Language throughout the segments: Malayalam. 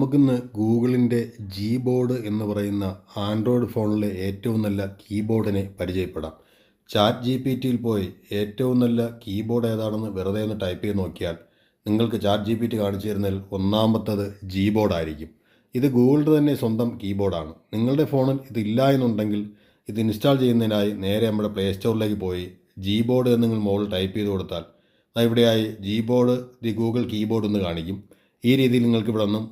നമുക്കിന്ന് ഗൂഗിളിൻ്റെ ജി ബോർഡ് എന്ന് പറയുന്ന ആൻഡ്രോയിഡ് ഫോണിലെ ഏറ്റവും നല്ല കീബോർഡിനെ പരിചയപ്പെടാം. ചാറ്റ് ജി പി ടിയിൽ പോയി ഏറ്റവും നല്ല കീബോർഡ് ഏതാണെന്ന് വെറുതെ ഒന്ന് ടൈപ്പ് ചെയ്ത് നോക്കിയാൽ നിങ്ങൾക്ക് ചാറ്റ് ജി പി ടി കാണിച്ചു തരുന്നതിൽ ഒന്നാമത്തത് ജി ബോർഡായിരിക്കും. ഇത് ഗൂഗിളിൻ്റെ തന്നെ സ്വന്തം കീബോർഡാണ്. നിങ്ങളുടെ ഫോണിൽ ഇതില്ല എന്നുണ്ടെങ്കിൽ ഇത് ഇൻസ്റ്റാൾ ചെയ്യുന്നതിനായി നേരെ നമ്മുടെ പ്ലേ സ്റ്റോറിലേക്ക് പോയി ജി ബോർഡ് എന്ന് നിങ്ങൾ മുകളിൽ ടൈപ്പ് ചെയ്ത് കൊടുത്താൽ ഇവിടെയായി Gboard the Google keyboard എന്ന് കാണിക്കും. ഈ രീതിയിൽ നിങ്ങൾക്ക് ഇവിടെ നിന്നും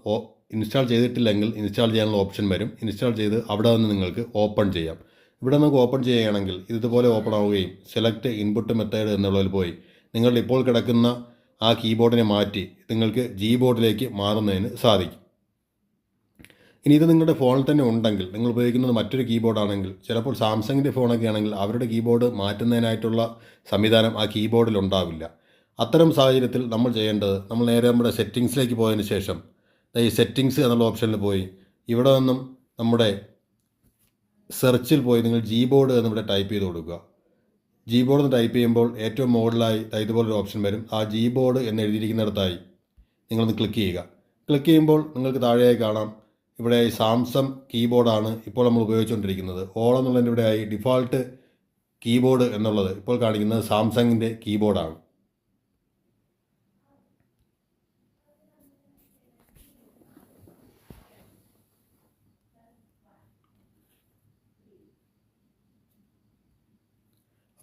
ഇൻസ്റ്റാൾ ചെയ്തിട്ടില്ലെങ്കിൽ ഇൻസ്റ്റാൾ ചെയ്യാനുള്ള ഓപ്ഷൻ വരും. ഇൻസ്റ്റാൾ ചെയ്ത് അവിടെ നിന്ന് നിങ്ങൾക്ക് ഓപ്പൺ ചെയ്യാം. ഇവിടെ നമുക്ക് ഓപ്പൺ ചെയ്യുകയാണെങ്കിൽ ഇതുപോലെ ഓപ്പൺ ആവുകയും സെലക്ട് ഇൻപുട്ട് മെത്തേഡ് എന്നുള്ളതിൽ പോയി നിങ്ങളുടെ ഇപ്പോൾ കിടക്കുന്ന ആ കീബോർഡിനെ മാറ്റി നിങ്ങൾക്ക് ജി ബോർഡിലേക്ക് മാറുന്നതിന് സാധിക്കും. ഇനി ഇത് നിങ്ങളുടെ ഫോണിൽ തന്നെ ഉണ്ടെങ്കിൽ നിങ്ങൾ ഉപയോഗിക്കുന്നത് മറ്റൊരു കീബോർഡാണെങ്കിൽ ചിലപ്പോൾ സാംസങ്ങിൻ്റെ ഫോണൊക്കെ ആണെങ്കിൽ അവരുടെ കീബോർഡ് മാറ്റുന്നതിനായിട്ടുള്ള സംവിധാനം ആ കീബോർഡിൽ ഉണ്ടാവില്ല. അത്തരം സാഹചര്യത്തിൽ നമ്മൾ ചെയ്യേണ്ടത് നമ്മൾ നേരെ നമ്മുടെ സെറ്റിങ്സിലേക്ക് പോയതിന് ശേഷം ഈ സെറ്റിങ്സ് എന്നുള്ള ഓപ്ഷനിൽ പോയി ഇവിടെ നിന്നും നമ്മുടെ സെർച്ചിൽ പോയി നിങ്ങൾ ജി ബോർഡ് എന്നിവിടെ ടൈപ്പ് ചെയ്ത് കൊടുക്കുക. ജി ബോർഡ് എന്ന് ടൈപ്പ് ചെയ്യുമ്പോൾ ഏറ്റവും മുകളിലായി ഇതുപോലൊരു ഓപ്ഷൻ വരും. ആ ജി ബോർഡ് എന്ന് എഴുതിയിരിക്കുന്നിടത്തായി നിങ്ങളൊന്ന് ക്ലിക്ക് ചെയ്യുക. ക്ലിക്ക് ചെയ്യുമ്പോൾ നിങ്ങൾക്ക് താഴെയായി കാണാം ഇവിടെ സാംസങ് കീബോർഡാണ് ഇപ്പോൾ നമ്മൾ ഉപയോഗിച്ചുകൊണ്ടിരിക്കുന്നത്. ഓൾ എന്നുള്ളതിൻ്റെ ഇവിടെയായി ഡിഫാൾട്ട് കീബോർഡ് എന്നുള്ളത് ഇപ്പോൾ കാണിക്കുന്നത് സാംസങ്ങിൻ്റെ കീബോർഡാണ്.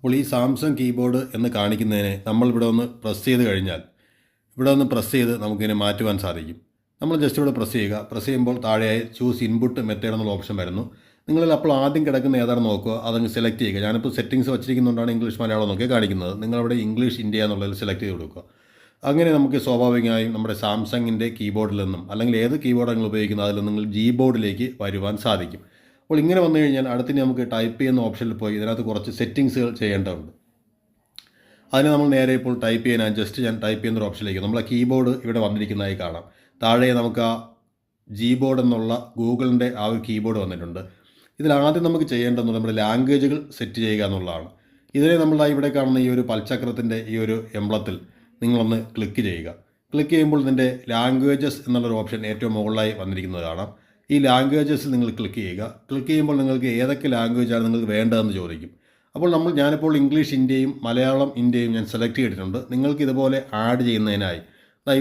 അപ്പോൾ ഈ സാംസങ് കീബോർഡ് എന്ന് കാണിക്കുന്നതിനെ നമ്മളിവിടെ ഒന്ന് പ്രസ് ചെയ്ത് കഴിഞ്ഞാൽ ഇവിടെ ഒന്ന് പ്രസ് ചെയ്ത് നമുക്കിതിനെ മാറ്റുവാൻ സാധിക്കും. നമ്മൾ ജസ്റ്റ് ഇവിടെ പ്രസ് ചെയ്യുക. പ്രസ് ചെയ്യുമ്പോൾ താഴെയായി ചൂസ് ഇൻപുട്ട് മെത്തേഡ് എന്നുള്ള ഓപ്ഷൻ വരുന്നു. നിങ്ങളിൽ അപ്പോൾ ആദ്യം കിടക്കുന്ന ഏതാണെന്ന് നോക്കുക, അതങ്ങ് സെലക്ട് ചെയ്യുക. ഞാനിപ്പോൾ സെറ്റിങ്സ് വച്ചിരിക്കുന്നതുകൊണ്ടാണ് ഇംഗ്ലീഷ് മലയാളം എന്നൊക്കെ കാണിക്കുന്നത്. നിങ്ങളവിടെ ഇംഗ്ലീഷ് ഇന്ത്യ എന്നുള്ളതിൽ സെലക്ട് ചെയ്ത് കൊടുക്കുക. അങ്ങനെ നമുക്ക് സ്വാഭാവികമായും നമ്മുടെ സാംസങ്ങിൻ്റെ കീബോർഡിൽ നിന്നും അല്ലെങ്കിൽ ഏത് കീബോർഡ് നിങ്ങൾ ഉപയോഗിക്കുന്നത് അതിൽ നിങ്ങൾ ജി ബോർഡിലേക്ക് വരുവാൻ സാധിക്കും. അപ്പോൾ ഇങ്ങനെ വന്നു കഴിഞ്ഞാൽ അടുത്തിന് നമുക്ക് ടൈപ്പ് ചെയ്യുന്ന ഓപ്ഷനിൽ പോയി ഇതിനകത്ത് കുറച്ച് സെറ്റിങ്സുകൾ ചെയ്യേണ്ടതുണ്ട്. അതിന് നമ്മൾ നേരെ ഇപ്പോൾ ടൈപ്പ് ചെയ്യാൻ ജസ്റ്റ് ഞാൻ ടൈപ്പ് ചെയ്യുന്ന ഒരു ഓപ്ഷനിലേക്ക് നമ്മളെ കീബോർഡ് ഇവിടെ വന്നിരിക്കുന്നതായി കാണാം. താഴെ നമുക്ക് ആ ജി ബോർഡ് എന്നുള്ള ഗൂഗിളിൻ്റെ ആ ഒരു കീബോർഡ് വന്നിട്ടുണ്ട്. ഇതിലാദ്യം നമുക്ക് ചെയ്യേണ്ടത് നമ്മുടെ ലാംഗ്വേജുകൾ സെറ്റ് ചെയ്യുക എന്നുള്ളതാണ്. ഇതിനെ നമ്മൾ ഇവിടെ കാണുന്ന ഈ ഒരു പൽചക്രത്തിൻ്റെ ഈ ഒരു എംബ്ലത്തിൽ നിങ്ങളൊന്ന് ക്ലിക്ക് ചെയ്യുക. ക്ലിക്ക് ചെയ്യുമ്പോൾ ഇതിൻ്റെ ലാംഗ്വേജസ് എന്നുള്ളൊരു ഓപ്ഷൻ ഏറ്റവും മുകളിലായി വന്നിരിക്കുന്നത് കാണാം. ഈ ലാംഗ്വേജസിൽ നിങ്ങൾ ക്ലിക്ക് ചെയ്യുക. ക്ലിക്ക് ചെയ്യുമ്പോൾ നിങ്ങൾക്ക് ഏതൊക്കെ ലാംഗ്വേജാണ് നിങ്ങൾക്ക് വേണ്ടതെന്ന് ചോദിക്കും. അപ്പോൾ ഞാനിപ്പോൾ ഇംഗ്ലീഷ് ഇന്ത്യയും മലയാളം ഇന്ത്യയും ഞാൻ സെലക്ട് ചെയ്തിട്ടുണ്ട്. നിങ്ങൾക്ക് ഇതുപോലെ ആഡ് ചെയ്യുന്നതിനായി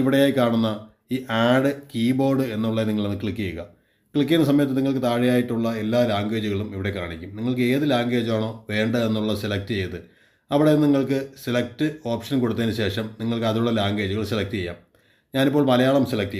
ഇവിടെയായി കാണുന്ന ഈ ആഡ് കീബോർഡ് എന്നുള്ളത് നിങ്ങളൊന്ന് ക്ലിക്ക് ചെയ്യുക. ക്ലിക്ക് ചെയ്യുന്ന സമയത്ത് നിങ്ങൾക്ക് താഴെയായിട്ടുള്ള എല്ലാ ലാംഗ്വേജുകളും ഇവിടെ കാണിക്കും. നിങ്ങൾക്ക് ഏത് ലാംഗ്വേജാണോ വേണ്ടതെന്നുള്ളത് സെലക്ട് ചെയ്ത് അവിടെ നിങ്ങൾക്ക് സെലക്ട് ഓപ്ഷൻ കൊടുത്തതിന് ശേഷം നിങ്ങൾക്ക് അതിലുള്ള ലാംഗ്വേജുകൾ സെലക്ട് ചെയ്യാം. ഞാനിപ്പോൾ മലയാളം സെലക്ട് ചെയ്തു.